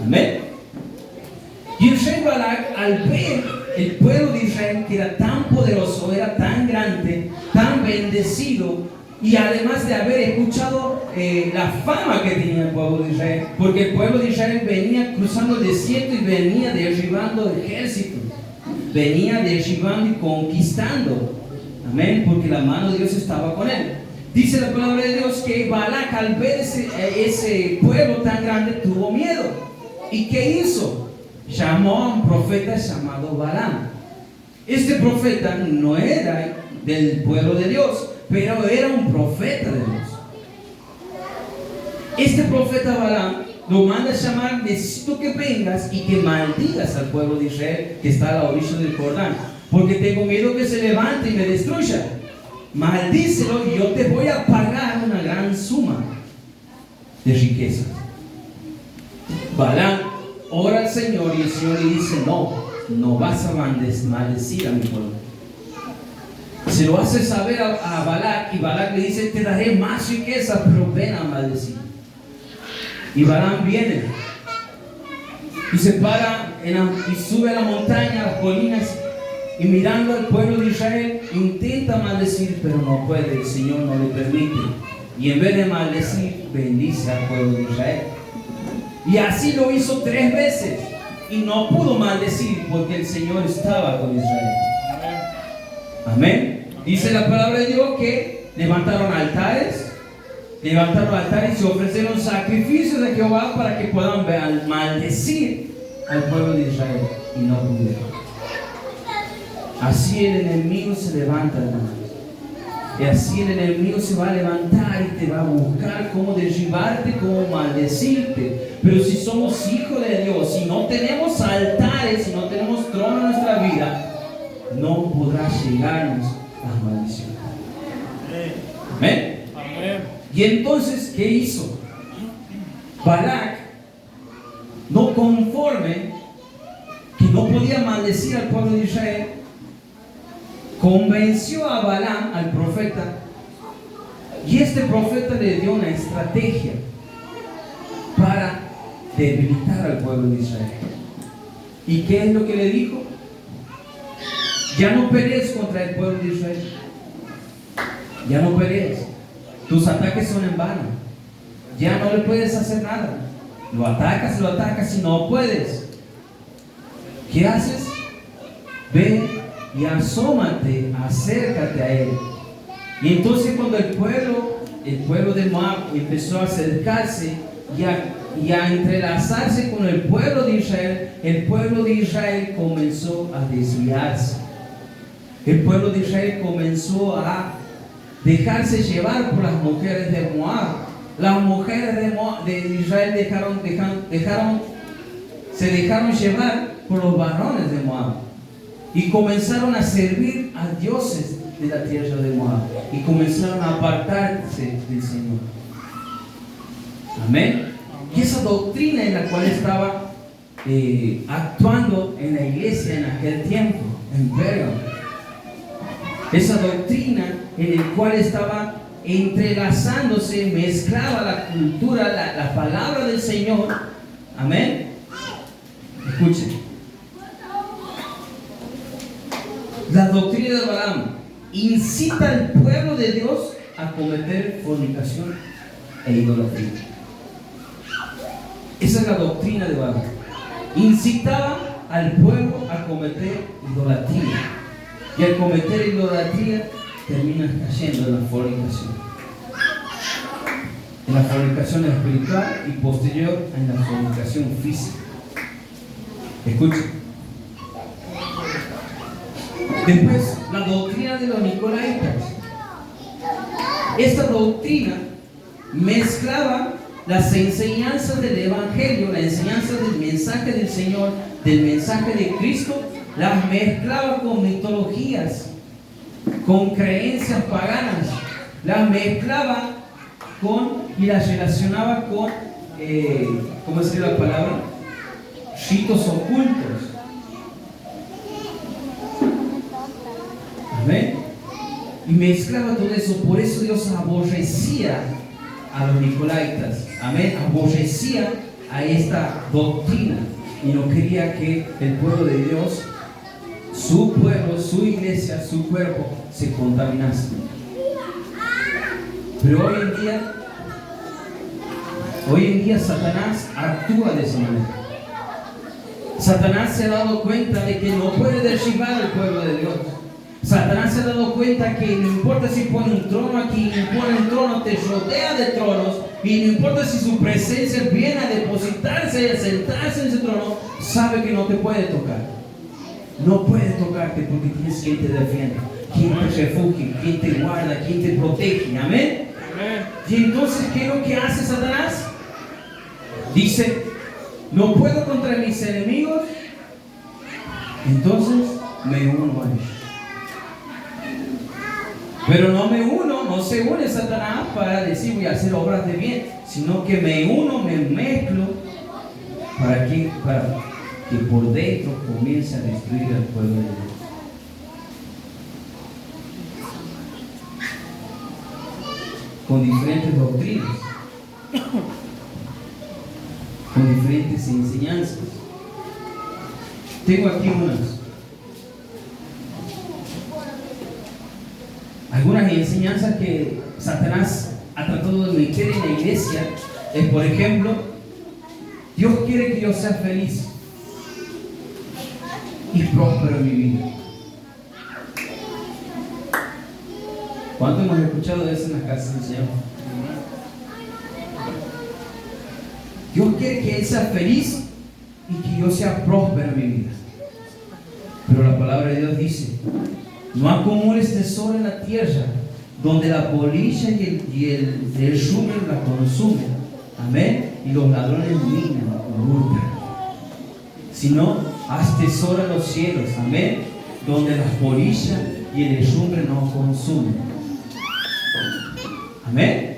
Amén. Y el rey Balac, al ver el pueblo de Israel que era tan poderoso, era tan grande, tan bendecido, Y además de haber escuchado la fama que tenía el pueblo de Israel, porque el pueblo de Israel venía cruzando el desierto y venía derribando ejércitos, venía derribando y conquistando, amén, porque la mano de Dios estaba con él. Dice la palabra de Dios que Balac, al ver ese pueblo tan grande, tuvo miedo. ¿Y qué hizo? Llamó a un profeta llamado Balaam. Este profeta no era del pueblo de Dios, pero era un profeta de Dios. Este profeta Balaam lo manda a llamar: necesito que vengas y que maldigas al pueblo de Israel que está a la orilla del Jordán, porque tengo miedo que se levante y me destruya. Maldícelo y yo te voy a pagar una gran suma de riqueza. Balaam ora al Señor y el Señor le dice: no vas a maldecir a mi pueblo. Se lo hace saber a Balac, y Balac le dice: te daré más riqueza, pero ven a maldecir. Y Balaam viene y se para y sube a la montaña, a las colinas, y mirando al pueblo de Israel intenta maldecir, pero no puede, el Señor no le permite. Y en vez de maldecir, bendice al pueblo de Israel. Y así lo hizo 3 veces y no pudo maldecir porque el Señor estaba con Israel. Amén. Dice la palabra de Dios que levantaron altares y ofrecieron sacrificios a Jehová para que puedan maldecir al pueblo de Israel, y no pudieron. Así el enemigo se levanta, hermanos. Y así el enemigo se va a levantar y te va a buscar cómo derribarte, cómo maldecirte. Pero si somos hijos de Dios, si no tenemos altares, si no tenemos trono en nuestra vida, no podrá llegarnos las maldiciones. ¿Amén? Amén. Y entonces, ¿qué hizo? Balac, no conforme que no podía maldecir al pueblo de Israel, convenció a Balaam, al profeta, y este profeta le dio una estrategia para debilitar al pueblo de Israel. ¿Y qué es lo que le dijo? Ya no pelees contra el pueblo de Israel. Ya no pelees. Tus ataques son en vano. Ya no le puedes hacer nada. Lo atacas y no puedes. ¿Qué haces? Ve y asómate, acércate a él. Y entonces cuando el pueblo de Moab empezó a acercarse y a entrelazarse con el pueblo de Israel comenzó a desviarse. El pueblo de Israel comenzó a dejarse llevar por las mujeres de Moab. Las mujeres de Israel se dejaron llevar por los varones de Moab y comenzaron a servir a dioses de la tierra de Moab y comenzaron a apartarse del Señor. Amén. Y esa doctrina en la cual estaba actuando en la iglesia en aquel tiempo, en Pérgamo, esa doctrina en la cual estaba entrelazándose, mezclaba la cultura, la palabra del Señor. Amén. Escuchen. La doctrina de Balaam incita al pueblo de Dios a cometer fornicación e idolatría. Esa es la doctrina de Balaam. Incitaba al pueblo a cometer idolatría. Y al cometer idolatría terminas cayendo en la fornicación. En la fornicación espiritual y posterior en la fornicación física. Escuchen. Después, la doctrina de los Nicolaitas. Esta doctrina mezclaba las enseñanzas del Evangelio, la enseñanza del mensaje del Señor, del mensaje de Cristo, las mezclaba con mitologías, con creencias paganas, las mezclaba y las relacionaba con, ¿cómo sería la palabra? Ritos ocultos. Amén. Y mezclaba todo eso. Por eso Dios aborrecía a los Nicolaitas. Amén. Aborrecía a esta doctrina y no quería que el pueblo de Dios, su pueblo, su iglesia, su cuerpo se contaminase. Pero hoy en día Satanás actúa de esa manera. Satanás se ha dado cuenta de que no puede derribar al pueblo de Dios. Satanás se ha dado cuenta que no importa si pone un trono aquí, no pone un trono, te rodea de tronos, y no importa si su presencia viene a depositarse y a sentarse en ese trono, sabe que no te puede tocar. No puede tocarte porque tienes quien te defiende, quien te refugie, quien te guarda, quien te protege. Amén. Y entonces, ¿qué es lo que hace Satanás? Dice, no puedo contra mis enemigos, entonces me uno a ellos. Pero no se une Satanás para decir voy a hacer obras de bien, sino que me mezclo para que por dentro comience a destruir al pueblo de Dios. Con diferentes doctrinas, con diferentes enseñanzas. Tengo aquí algunas enseñanzas que Satanás ha tratado de meter en la iglesia. Es, por ejemplo, Dios quiere que yo sea feliz y próspero en mi vida. ¿Cuánto hemos escuchado de eso en la casa del Señor? Dios quiere que Él sea feliz y que yo sea próspero en mi vida. Pero la palabra de Dios dice, no acumules tesoro en la tierra, donde la polilla y el derrumbe la consumen. Amén. Y los ladrones minan o hurtan. Sino, haz tesoro en los cielos. Amén. Donde la polilla y el derrumbe no consumen. Amén.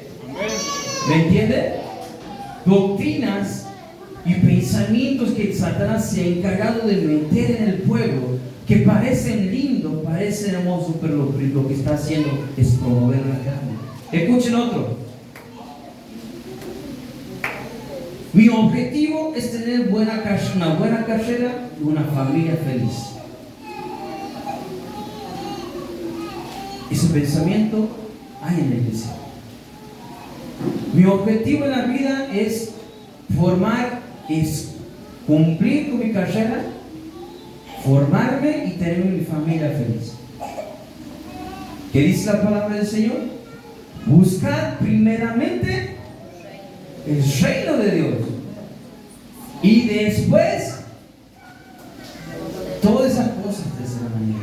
¿Me entiende? Doctrinas y pensamientos que Satanás se ha encargado de meter en el pueblo, que parecen lindos, parecen hermosos, pero lo que está haciendo es promover la carne. Escuchen otro. Mi objetivo es tener una buena carrera y una familia feliz. Ese pensamiento hay en la iglesia. Mi objetivo en la vida es cumplir con mi carrera, formarme y tener mi familia feliz. ¿Qué dice la palabra del Señor? Buscar primeramente el reino de Dios y después todas esas cosas te serán añadidas.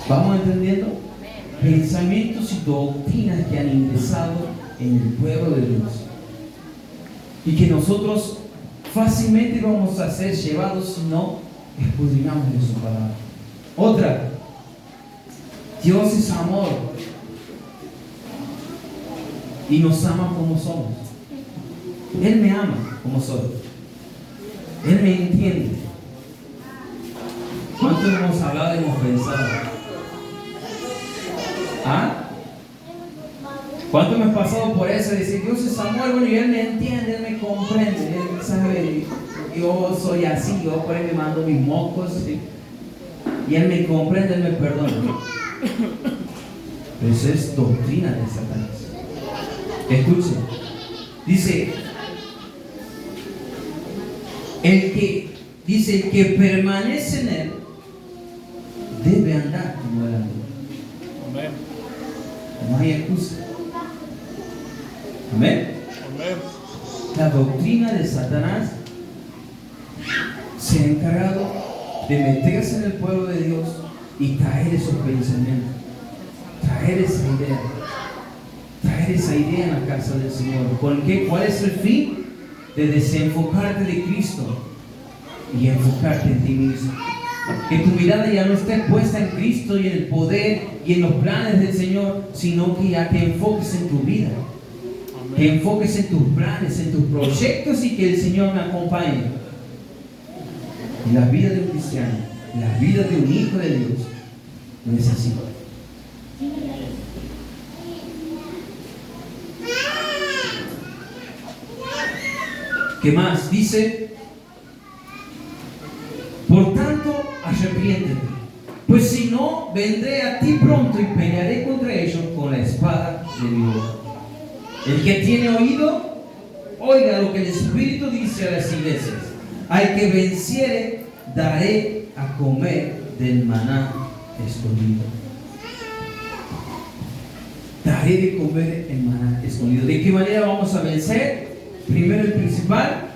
¿Vamos entendiendo? Pensamientos y doctrinas que han ingresado en el pueblo de Dios y que nosotros fácilmente vamos a ser llevados si no escudriñamos de su palabra. Otra, Dios es amor y nos ama como somos. Él me ama como soy. Él me entiende. ¿Cuánto hemos hablado y hemos pensado? ¿Ah? ¿Cuánto me he pasado por eso? De decir, Dios es amor, bueno, y Él me entiende, Él me comprende, Él sabe, yo soy así, yo por Él me mando mis mocos, ¿sí? Y Él me comprende, Él me perdona. Pero eso es doctrina de Satanás. Escuchen, dice, el que permanece en Él debe andar como Él andó. Amén. No hay excusa. Amén. Amén. La doctrina de Satanás se ha encargado de meterse en el pueblo de Dios y traer esos pensamientos, traer esa idea en la casa del Señor. ¿Cuál es el fin? De desenfocarte de Cristo y enfocarte en ti mismo. Que tu mirada ya no esté puesta en Cristo y en el poder y en los planes del Señor, sino que ya te enfoques en tu vida. Amén. Que enfoques en tus planes, en tus proyectos y que el Señor me acompañe. Y la vida de un cristiano, la vida de un hijo de Dios, no es así. ¿Qué más? Dice, por tanto, arrepiéntete, pues si no, vendré a ti pronto y pelearé contra ellos con El que tiene oído, oiga lo que el Espíritu dice a las iglesias. Al que venciere, daré a comer del maná escondido. Daré de comer el maná escondido. ¿De qué manera vamos a vencer? Primero y principal,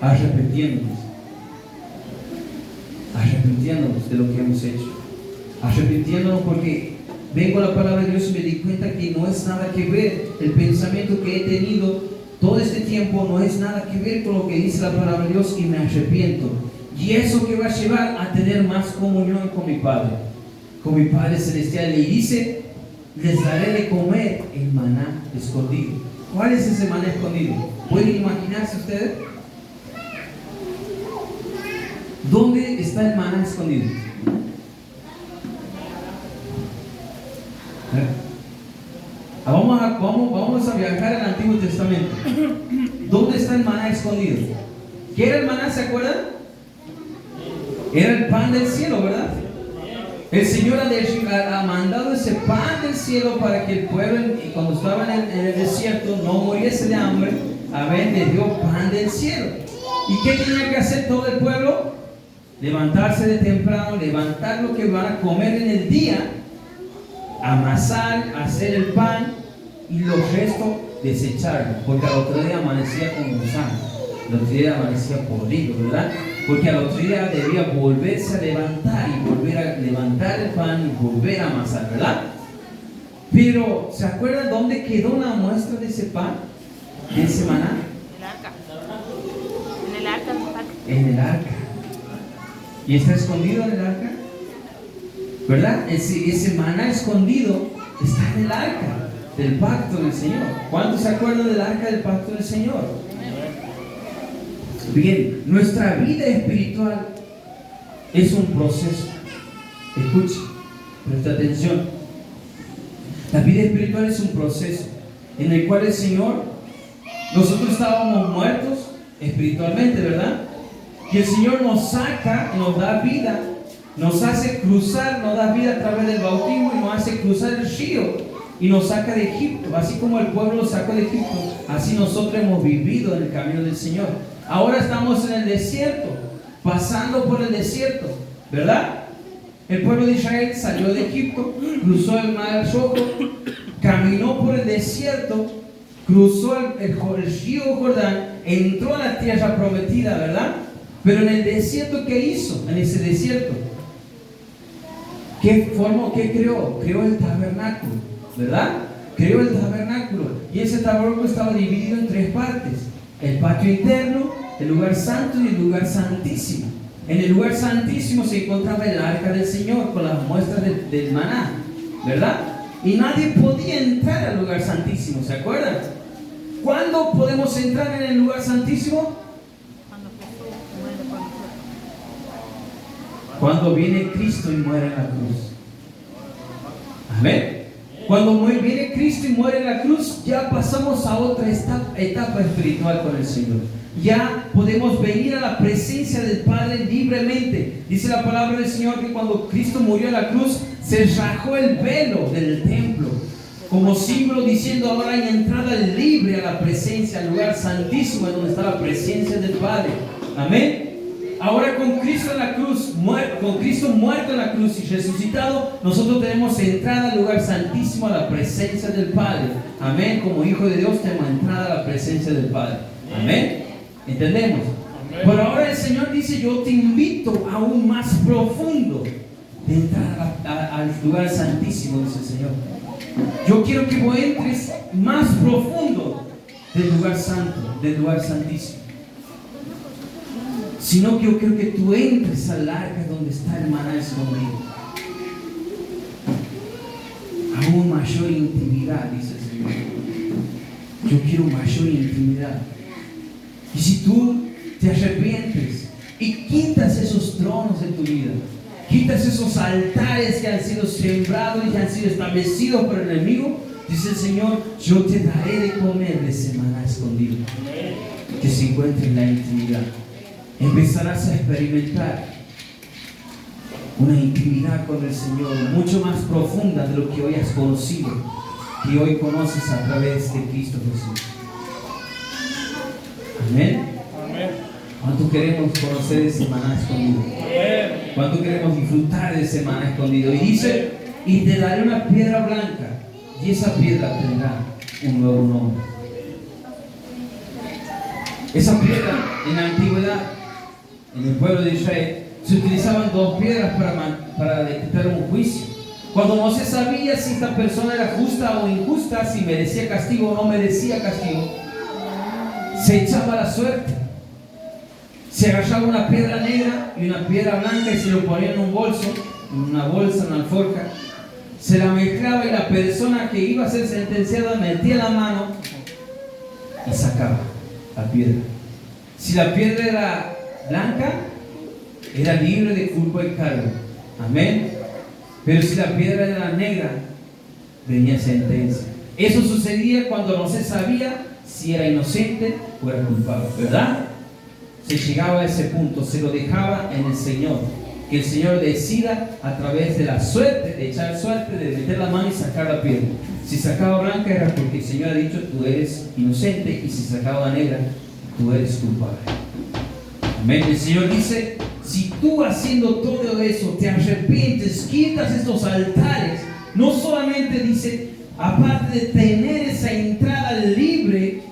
arrepintiéndonos. Arrepintiéndonos de lo que hemos hecho. Arrepintiéndonos porque vengo a la palabra de Dios y me di cuenta que no es nada que ver. El pensamiento que he tenido todo este tiempo no es nada que ver con lo que dice la palabra de Dios, y me arrepiento. Y eso que va a llevar a tener más comunión con mi Padre Celestial. Y dice, les daré de comer el maná escondido. ¿Cuál es ese maná escondido? ¿Pueden imaginarse ustedes? ¿Dónde está el maná escondido? Vamos a viajar al Antiguo Testamento. ¿Dónde está el maná escondido? ¿Qué era el maná? ¿Se acuerdan? Era el pan del cielo, ¿verdad? El Señor ha mandado ese pan del cielo para que el pueblo, cuando estaban en el desierto, no muriese de hambre. Le dio pan del cielo. ¿Y qué tenía que hacer todo el pueblo? Levantarse de temprano, levantar lo que van a comer en el día, amasar, hacer el pan y los restos desecharlo, porque al otro día amanecía con gusano, al otro día amanecía podrido, ¿verdad? Porque al otro día debía volverse a levantar y volver a levantar el pan y volver a amasar, ¿verdad? Pero, ¿se acuerdan dónde quedó la muestra de ese pan, de ese maná? En el arca. En el arca. ¿Y está escondido en el arca? ¿Verdad? Ese maná escondido está en el arca del pacto del Señor. ¿Cuántos se acuerdan del arca del pacto del Señor? Bien, nuestra vida espiritual es un proceso. Escuche, presta atención. La vida espiritual es un proceso en el cual el Señor, nosotros estábamos muertos espiritualmente, ¿verdad? Y el Señor nos saca, nos da vida, nos hace cruzar, nos da vida a través del bautismo y nos hace cruzar el río y nos saca de Egipto. Así como el pueblo lo sacó de Egipto, así nosotros hemos vivido en el camino del Señor. Ahora estamos en el desierto, pasando por el desierto, ¿verdad? El pueblo de Israel salió de Egipto, cruzó el mar Rojo, caminó por el desierto, cruzó el río Jordán, entró a la tierra prometida, ¿verdad? Pero en el desierto, ¿qué hizo? En ese desierto, ¿qué formó? ¿Qué creó? Creó el tabernáculo, ¿verdad? Creó el tabernáculo. Y ese tabernáculo estaba dividido en tres partes: el patio interno, el lugar santo y el lugar santísimo. En el lugar santísimo se encontraba el arca del Señor con las muestras del maná, ¿verdad? Y nadie podía entrar al lugar santísimo, ¿se acuerdan? ¿Cuándo podemos entrar en el lugar santísimo? Cuando viene Cristo y muere en la cruz. Amén. Cuando viene Cristo y muere en la cruz, ya pasamos a otra etapa espiritual con el Señor. Ya podemos venir a la presencia del Padre libremente. Dice la palabra del Señor que cuando Cristo murió en la cruz, se rajó el velo del templo, como símbolo diciendo: ahora hay entrada libre a la presencia, al lugar santísimo, en donde está la presencia del Padre. Amén. Ahora con Cristo en la cruz, con Cristo muerto en la cruz y resucitado, nosotros tenemos entrada al lugar santísimo, a la presencia del Padre. Amén. Como hijo de Dios tenemos entrada a la presencia del Padre. Amén. ¿Entendemos? Amén. Pero ahora el Señor dice: yo te invito aún más profundo de entrar al lugar santísimo, dice el Señor. Yo quiero que vos entres más profundo del lugar santo, del lugar santísimo. Sino que yo quiero que tú entres al arca donde está el maná escondido. Aún mayor intimidad, dice el Señor. Yo quiero mayor intimidad. Y si tú te arrepientes y quitas esos tronos de tu vida, quitas esos altares que han sido sembrados y que han sido establecidos por el enemigo, dice el Señor: yo te daré de comer de ese maná escondido que se encuentra en la intimidad. Empezarás a experimentar una intimidad con el Señor mucho más profunda de lo que hoy has conocido. que hoy conoces a través de Cristo Jesús. Amén. Amén. ¿Cuánto queremos conocer ese maná escondido? Amén. ¿Cuánto queremos disfrutar de ese maná escondido? Y dice, y te daré una piedra blanca, y esa piedra tendrá un nuevo nombre. Esa piedra, en la antigüedad, en el pueblo de Israel, se utilizaban dos piedras para decretar un juicio. Cuando no se sabía si esta persona era justa o injusta, si merecía castigo o no merecía castigo, se echaba la suerte. Se agarraba una piedra negra y una piedra blanca y se lo ponía en un bolso, en una bolsa, en una alforja. Se la mezclaba y la persona que iba a ser sentenciada metía la mano y sacaba la piedra. Si la piedra era blanca, era libre de culpa y cargo. Amén. Pero si la piedra era negra, venía sentencia. Eso sucedía cuando no se sabía si era inocente o era culpable, ¿verdad? Se llegaba a ese punto, se lo dejaba en el Señor. Que el Señor decida a través de la suerte, de echar suerte, de meter la mano y sacar la piedra. Si sacaba blanca era porque el Señor ha dicho tú eres inocente, y si sacaba negra, tú eres culpable. Amén. El Señor dice, si tú haciendo todo eso te arrepientes, quitas estos altares, no solamente dice, aparte de tener esa entrada libre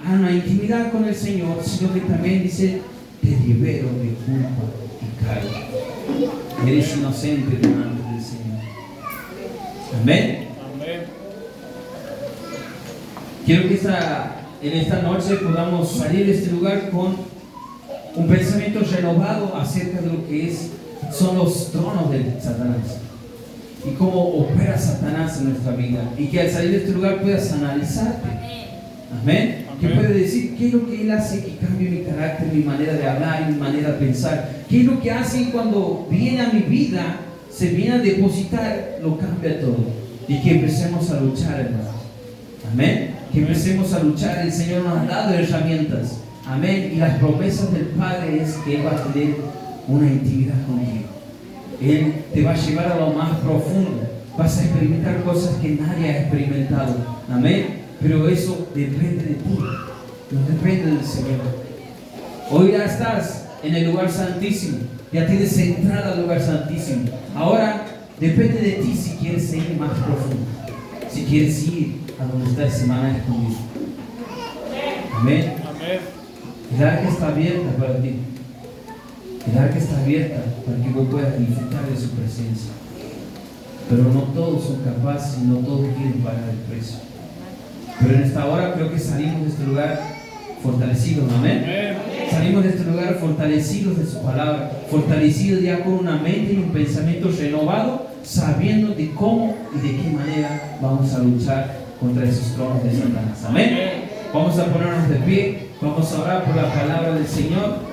a una intimidad con el Señor, sino que también dice, te libero de culpa y cargo. Eres inocente delante del Señor. Amén. Amén. Quiero que en esta noche podamos salir de este lugar con un pensamiento renovado acerca de lo que son los tronos de Satanás y cómo opera Satanás en nuestra vida, y que al salir de este lugar puedas analizarte. Amén. Que puedes decir qué es lo que Él hace que cambie mi carácter, mi manera de hablar y mi manera de pensar. Qué es lo que hace cuando viene a mi vida, se viene a depositar, lo cambia todo. Y que empecemos a luchar, hermanos. Amén. Que empecemos a luchar. El Señor nos ha dado herramientas. Amén. Y las promesas del Padre es que Él va a tener una intimidad contigo. Él te va a llevar a lo más profundo. Vas a experimentar cosas que nadie ha experimentado. Amén. Pero eso depende de ti, no depende del Señor. Hoy ya estás en el lugar santísimo, ya tienes entrada al lugar santísimo. Ahora depende de ti si quieres ir más profundo, si quieres ir a donde está ese maná escondido. Amén. Amén. El arca está abierta para ti. El arca está abierta para que vos puedas disfrutar de su presencia. Pero no todos son capaces y no todos quieren pagar el precio. Pero en esta hora creo que salimos de este lugar fortalecidos, amén. Salimos de este lugar fortalecidos de su palabra, fortalecidos ya con una mente y un pensamiento renovado, sabiendo de cómo y de qué manera vamos a luchar contra esos tronos de Satanás, amén. Vamos a ponernos de pie, vamos a orar por la palabra del Señor.